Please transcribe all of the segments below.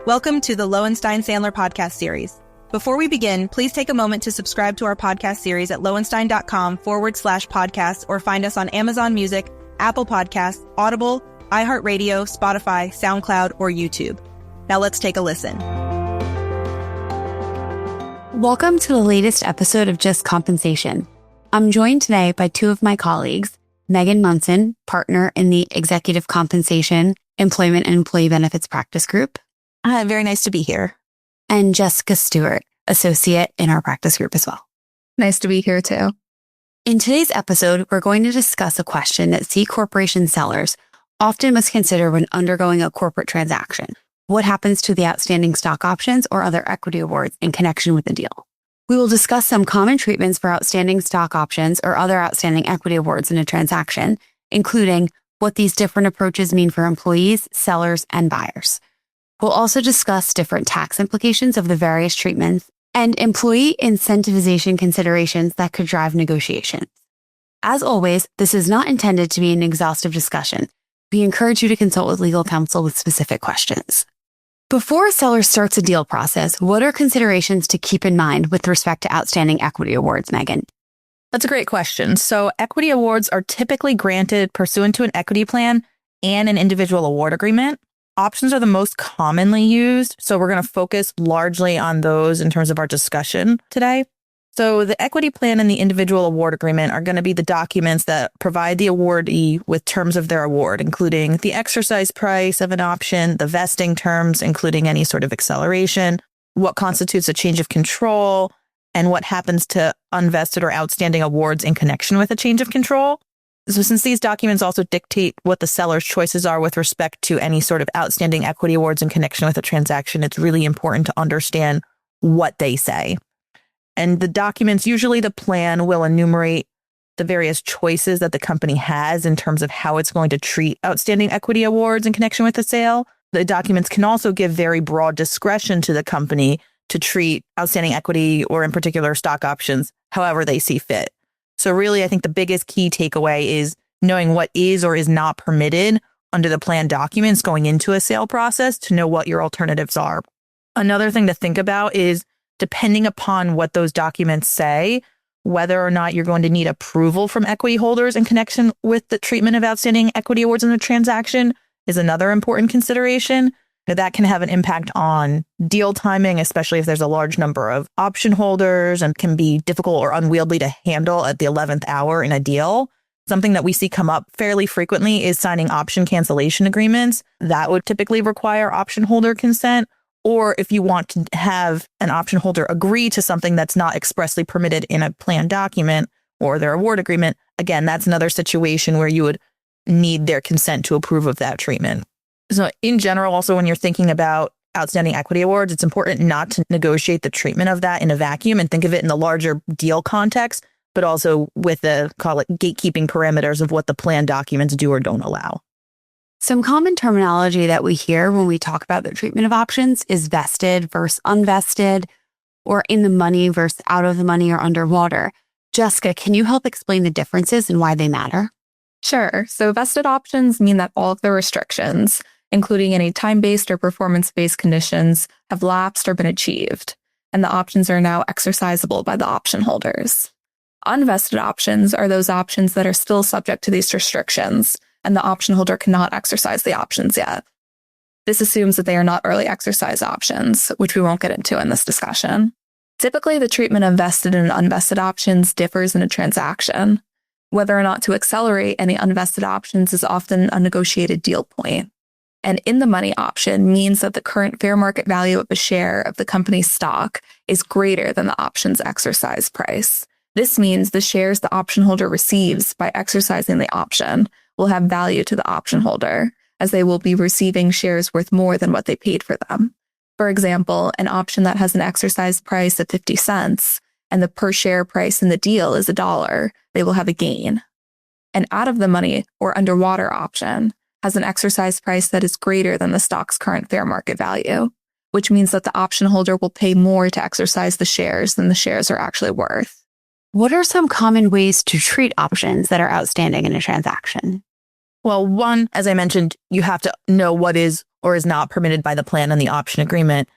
Welcome to the Lowenstein-Sandler podcast series. Before we begin, please take a moment to subscribe to our podcast series at lowenstein.com/podcast or find us on Amazon Music, Apple Podcasts, Audible, iHeartRadio, Spotify, SoundCloud, or YouTube. Now let's take a listen. Welcome to the latest episode of Just Compensation. I'm joined today by two of my colleagues, Megan Monson, partner in the Executive Compensation, Employment and Employee Benefits Practice Group. Very nice to be here. And Jessica Stewart, associate in our practice group as well. Nice to be here too. In today's episode, we're going to discuss a question that C corporation sellers often must consider when undergoing a corporate transaction. What happens to the outstanding stock options or other equity awards in connection with the deal? We will discuss some common treatments for outstanding stock options or other outstanding equity awards in a transaction, including what these different approaches mean for employees, sellers, and buyers. We'll also discuss different tax implications of the various treatments and employee incentivization considerations that could drive negotiations. As always, this is not intended to be an exhaustive discussion. We encourage you to consult with legal counsel with specific questions. Before a seller starts a deal process, what are considerations to keep in mind with respect to outstanding equity awards, Megan? That's a great question. So equity awards are typically granted pursuant to an equity plan and an individual award agreement. Options are the most commonly used, so we're going to focus largely on those in terms of our discussion today. So the equity plan and the individual award agreement are going to be the documents that provide the awardee with terms of their award, including the exercise price of an option, the vesting terms, including any sort of acceleration, what constitutes a change of control, and what happens to unvested or outstanding awards in connection with a change of control. So since these documents also dictate what the seller's choices are with respect to any sort of outstanding equity awards in connection with a transaction, it's really important to understand what they say. And the documents, usually the plan will enumerate the various choices that the company has in terms of how it's going to treat outstanding equity awards in connection with the sale. The documents can also give very broad discretion to the company to treat outstanding equity or in particular stock options however they see fit. So really, I think the biggest key takeaway is knowing what is or is not permitted under the plan documents going into a sale process to know what your alternatives are. Another thing to think about is depending upon what those documents say, whether or not you're going to need approval from equity holders in connection with the treatment of outstanding equity awards in a transaction is another important consideration. Now, that can have an impact on deal timing, especially if there's a large number of option holders and can be difficult or unwieldy to handle at the 11th hour in a deal. Something that we see come up fairly frequently is signing option cancellation agreements. That would typically require option holder consent. Or if you want to have an option holder agree to something that's not expressly permitted in a plan document or their award agreement, again, that's another situation where you would need their consent to approve of that treatment. So in general, also, when you're thinking about outstanding equity awards, it's important not to negotiate the treatment of that in a vacuum and think of it in the larger deal context, but also with the, call it, gatekeeping parameters of what the plan documents do or don't allow. Some common terminology that we hear when we talk about the treatment of options is vested versus unvested, or in the money versus out of the money or underwater. Jessica, can you help explain the differences and why they matter? Sure. So vested options mean that all of the restrictions, including any time-based or performance-based conditions, have lapsed or been achieved, and the options are now exercisable by the option holders. Unvested options are those options that are still subject to these restrictions, and the option holder cannot exercise the options yet. This assumes that they are not early exercise options, which we won't get into in this discussion. Typically, the treatment of vested and unvested options differs in a transaction. Whether or not to accelerate any unvested options is often a negotiated deal point. An in-the-money option means that the current fair market value of a share of the company's stock is greater than the option's exercise price. This means the shares the option holder receives by exercising the option will have value to the option holder, as they will be receiving shares worth more than what they paid for them. For example, an option that has an exercise price of 50 cents and the per share price in the deal is $1, they will have a gain. An out-of-the-money or underwater option has an exercise price that is greater than the stock's current fair market value, which means that the option holder will pay more to exercise the shares than the shares are actually worth. What are some common ways to treat options that are outstanding in a transaction? Well, one, as I mentioned, you have to know what is or is not permitted by the plan and the option agreement.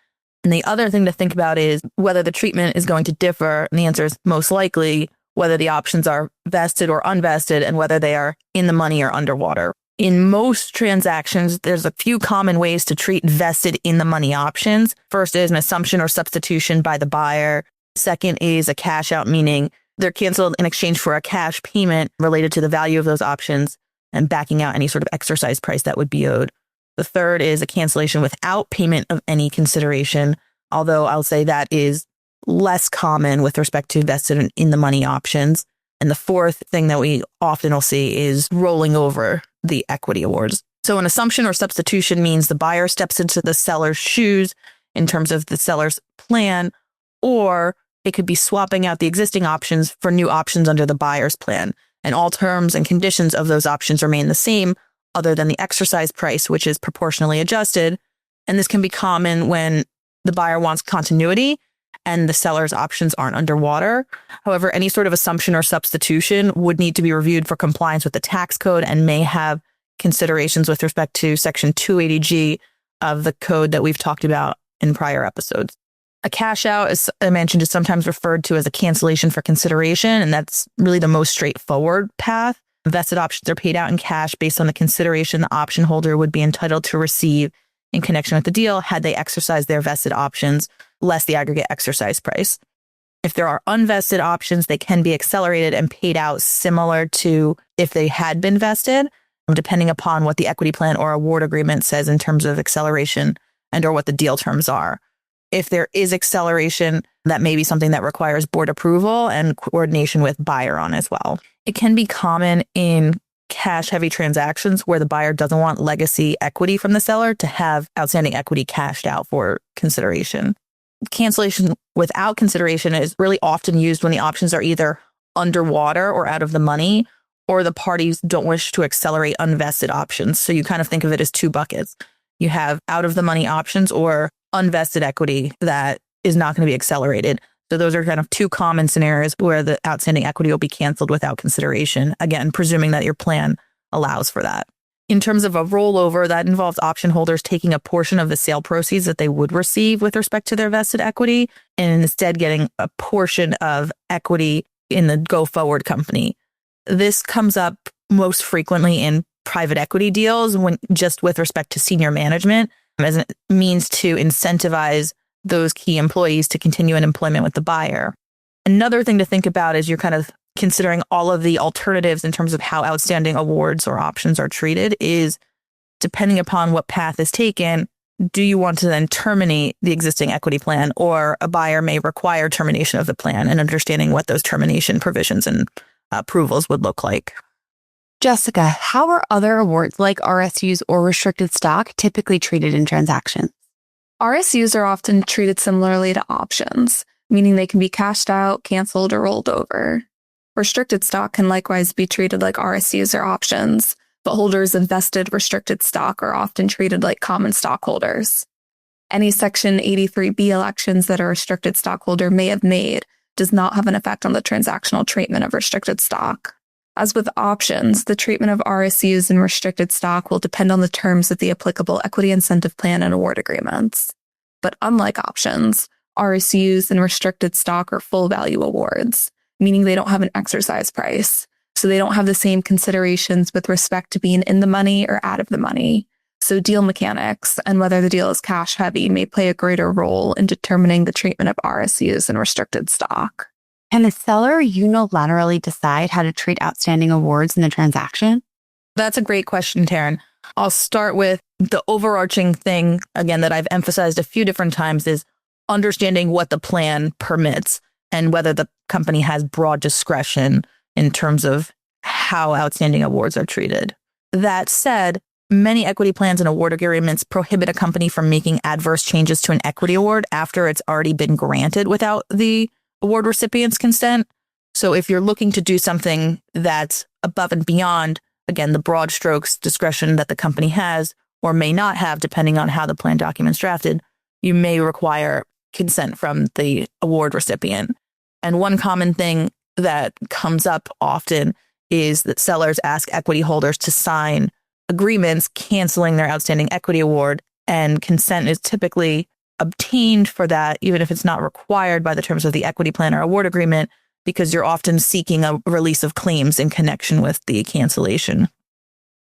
And the other thing to think about is whether the treatment is going to differ. And the answer is most likely whether the options are vested or unvested and whether they are in the money or underwater. In most transactions, there's a few common ways to treat vested in the money options. First is an assumption or substitution by the buyer. Second is a cash out, meaning they're canceled in exchange for a cash payment related to the value of those options and backing out any sort of exercise price that would be owed. The third is a cancellation without payment of any consideration, although I'll say that is less common with respect to vested and in the money options. And the fourth thing that we often will see is rolling over the equity awards. So an assumption or substitution means the buyer steps into the seller's shoes in terms of the seller's plan, or it could be swapping out the existing options for new options under the buyer's plan. And all terms and conditions of those options remain the same, other than the exercise price, which is proportionally adjusted. And this can be common when the buyer wants continuity and the seller's options aren't underwater. However, any sort of assumption or substitution would need to be reviewed for compliance with the tax code and may have considerations with respect to Section 280G of the code that we've talked about in prior episodes. A cash out, as I mentioned, is sometimes referred to as a cancellation for consideration, and that's really the most straightforward path. Vested options are paid out in cash based on the consideration the option holder would be entitled to receive in connection with the deal had they exercised their vested options, less the aggregate exercise price. If there are unvested options, they can be accelerated and paid out similar to if they had been vested, depending upon what the equity plan or award agreement says in terms of acceleration and or what the deal terms are. If there is acceleration, that may be something that requires board approval and coordination with buyer on as well. It can be common in cash-heavy transactions where the buyer doesn't want legacy equity from the seller to have outstanding equity cashed out for consideration. Cancellation without consideration is really often used when the options are either underwater or out of the money, or the parties don't wish to accelerate unvested options. So you kind of think of it as two buckets. You have out of the money options or unvested equity that is not going to be accelerated. So those are kind of two common scenarios where the outstanding equity will be canceled without consideration. Again, presuming that your plan allows for that. In terms of a rollover, that involves option holders taking a portion of the sale proceeds that they would receive with respect to their vested equity and instead getting a portion of equity in the go-forward company. This comes up most frequently in private equity deals when just with respect to senior management as a means to incentivize those key employees to continue in employment with the buyer. Another thing to think about is you're kind of considering all of the alternatives in terms of how outstanding awards or options are treated is depending upon what path is taken, do you want to then terminate the existing equity plan, or a buyer may require termination of the plan, and understanding what those termination provisions and approvals would look like. Jessica, how are other awards like RSUs or restricted stock typically treated in transactions? RSUs are often treated similarly to options, meaning they can be cashed out, canceled, or rolled over. Restricted stock can likewise be treated like RSUs or options, but holders of vested restricted stock are often treated like common stockholders. Any Section 83B elections that a restricted stockholder may have made does not have an effect on the transactional treatment of restricted stock. As with options, the treatment of RSUs and restricted stock will depend on the terms of the applicable equity incentive plan and award agreements. But unlike options, RSUs and restricted stock are full value awards, meaning they don't have an exercise price. So they don't have the same considerations with respect to being in the money or out of the money. So deal mechanics and whether the deal is cash heavy may play a greater role in determining the treatment of RSUs and restricted stock. Can a seller unilaterally decide how to treat outstanding awards in a transaction? That's a great question, Taryn. I'll start with the overarching thing, again, that I've emphasized a few different times is understanding what the plan permits and whether the company has broad discretion in terms of how outstanding awards are treated. That said, many equity plans and award agreements prohibit a company from making adverse changes to an equity award after it's already been granted without the award recipient's consent. So if you're looking to do something that's above and beyond, again, the broad strokes discretion that the company has or may not have, depending on how the plan document's drafted, you may require consent from the award recipient. And one common thing that comes up often is that sellers ask equity holders to sign agreements canceling their outstanding equity award And consent is typically obtained for that, even if it's not required by the terms of the equity plan or award agreement, because you're often seeking a release of claims in connection with the cancellation.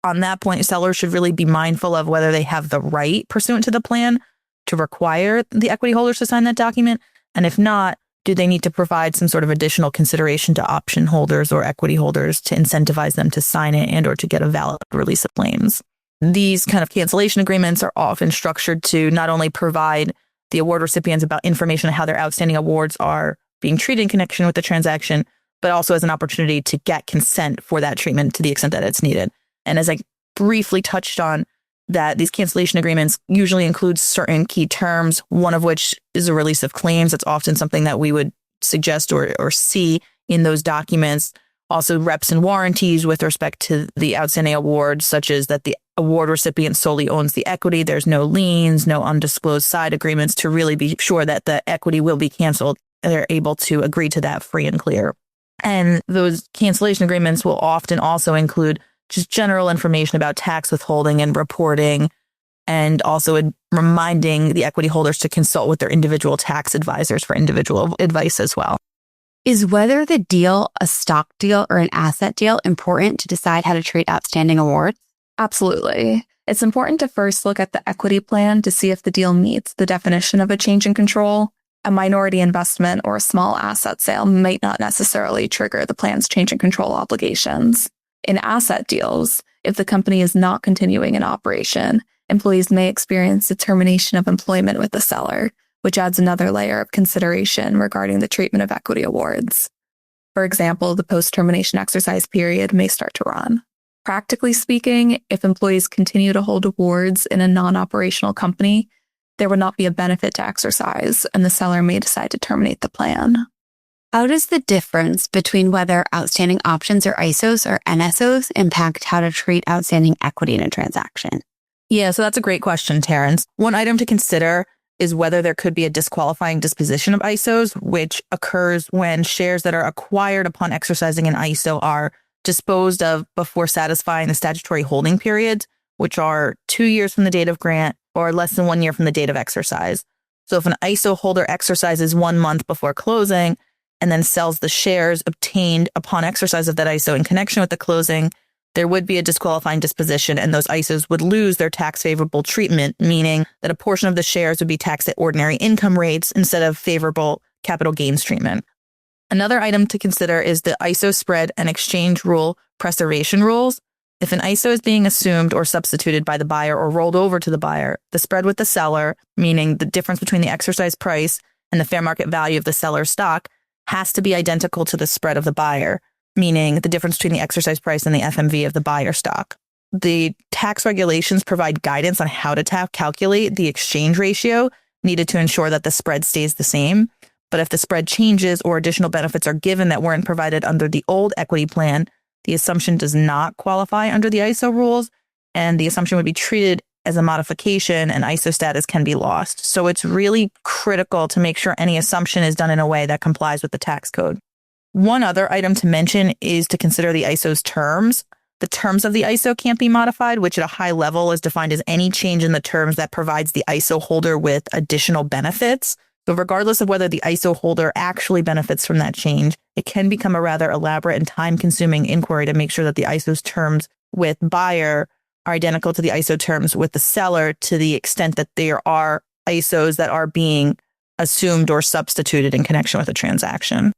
On that point, sellers should really be mindful of whether they have the right pursuant to the plan to require the equity holders to sign that document. And if not, do they need to provide some sort of additional consideration to option holders or equity holders to incentivize them to sign it and or to get a valid release of claims? These kind of cancellation agreements are often structured to not only provide the award recipients about information on how their outstanding awards are being treated in connection with the transaction, but also as an opportunity to get consent for that treatment to the extent that it's needed. And as I briefly touched on, that these cancellation agreements usually include certain key terms, one of which is a release of claims. It's often something that we would suggest or see in those documents. Also reps and warranties with respect to the outstanding awards, such as that the award recipient solely owns the equity. There's no liens, no undisclosed side agreements to really be sure that the equity will be canceled. They're able to agree to that free and clear. And those cancellation agreements will often also include just general information about tax withholding and reporting, and also reminding the equity holders to consult with their individual tax advisors for individual advice as well. Is whether the deal a stock deal or an asset deal important to decide how to treat outstanding awards? Absolutely. It's important to first look at the equity plan to see if the deal meets the definition of a change in control. A minority investment or a small asset sale might not necessarily trigger the plan's change in control obligations. In asset deals, if the company is not continuing in operation, employees may experience a termination of employment with the seller, which adds another layer of consideration regarding the treatment of equity awards. For example, the post-termination exercise period may start to run. Practically speaking, if employees continue to hold awards in a non-operational company, there would not be a benefit to exercise, and the seller may decide to terminate the plan. How does the difference between whether outstanding options are ISOs or NSOs impact how to treat outstanding equity in a transaction? Yeah, so that's a great question, Terrence. One item to consider is whether there could be a disqualifying disposition of ISOs, which occurs when shares that are acquired upon exercising an ISO are disposed of before satisfying the statutory holding periods, which are 2 years from the date of grant or less than 1 year from the date of exercise. So if an ISO holder exercises 1 month before closing and then sells the shares obtained upon exercise of that ISO in connection with the closing, there would be a disqualifying disposition, and those ISOs would lose their tax favorable treatment, meaning that a portion of the shares would be taxed at ordinary income rates instead of favorable capital gains treatment. Another item to consider is the ISO spread and exchange rule preservation rules. If an ISO is being assumed or substituted by the buyer or rolled over to the buyer, the spread with the seller, meaning the difference between the exercise price and the fair market value of the seller's stock, has to be identical to the spread of the buyer, meaning the difference between the exercise price and the FMV of the buyer stock. The tax regulations provide guidance on how to calculate the exchange ratio needed to ensure that the spread stays the same. But if the spread changes or additional benefits are given that weren't provided under the old equity plan, the assumption does not qualify under the ISO rules, and the assumption would be treated as a modification and ISO status can be lost. So it's really critical to make sure any assumption is done in a way that complies with the tax code. One other item to mention is to consider the ISO's terms. The terms of the ISO can't be modified, which at a high level is defined as any change in the terms that provides the ISO holder with additional benefits. So regardless of whether the ISO holder actually benefits from that change, it can become a rather elaborate and time-consuming inquiry to make sure that the ISO's terms with buyer are identical to the ISO terms with the seller to the extent that there are ISOs that are being assumed or substituted in connection with a transaction.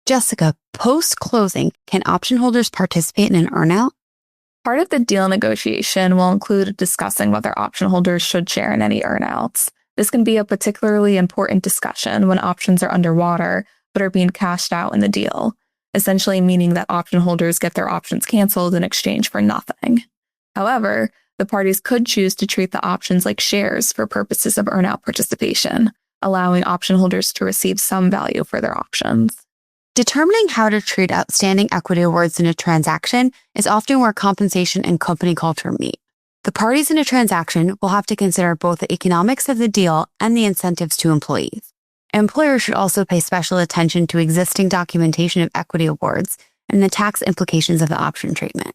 Jessica, post-closing, can option holders participate in an earnout? Part of the deal negotiation will include discussing whether option holders should share in any earnouts. This can be a particularly important discussion when options are underwater but are being cashed out in the deal, essentially meaning that option holders get their options canceled in exchange for nothing. However, the parties could choose to treat the options like shares for purposes of earnout participation, allowing option holders to receive some value for their options. Determining how to treat outstanding equity awards in a transaction is often where compensation and company culture meet. The parties in a transaction will have to consider both the economics of the deal and the incentives to employees. Employers should also pay special attention to existing documentation of equity awards and the tax implications of the option treatment.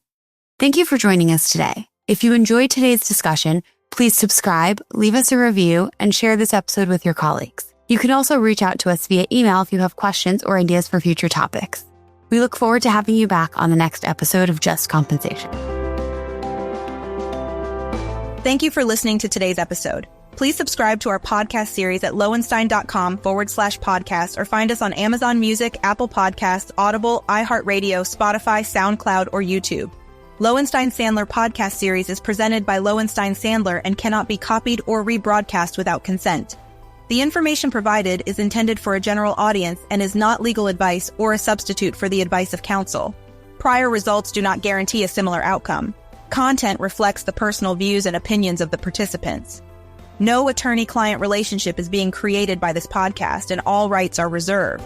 Thank you for joining us today. If you enjoyed today's discussion, Please subscribe, leave us a review, and share this episode with your colleagues. You can also reach out to us via email if you have questions or ideas for future topics. We look forward to having you back on the next episode of Just Compensation. Thank you for listening to today's episode. Please subscribe to our podcast series at lowenstein.com/podcast or find us on Amazon Music, Apple Podcasts, Audible, iHeartRadio, Spotify, SoundCloud, or YouTube. Lowenstein Sandler podcast series is presented by Lowenstein Sandler and cannot be copied or rebroadcast without consent. The information provided is intended for a general audience and is not legal advice or a substitute for the advice of counsel. Prior results do not guarantee a similar outcome. Content reflects the personal views and opinions of the participants. No attorney-client relationship is being created by this podcast, and all rights are reserved.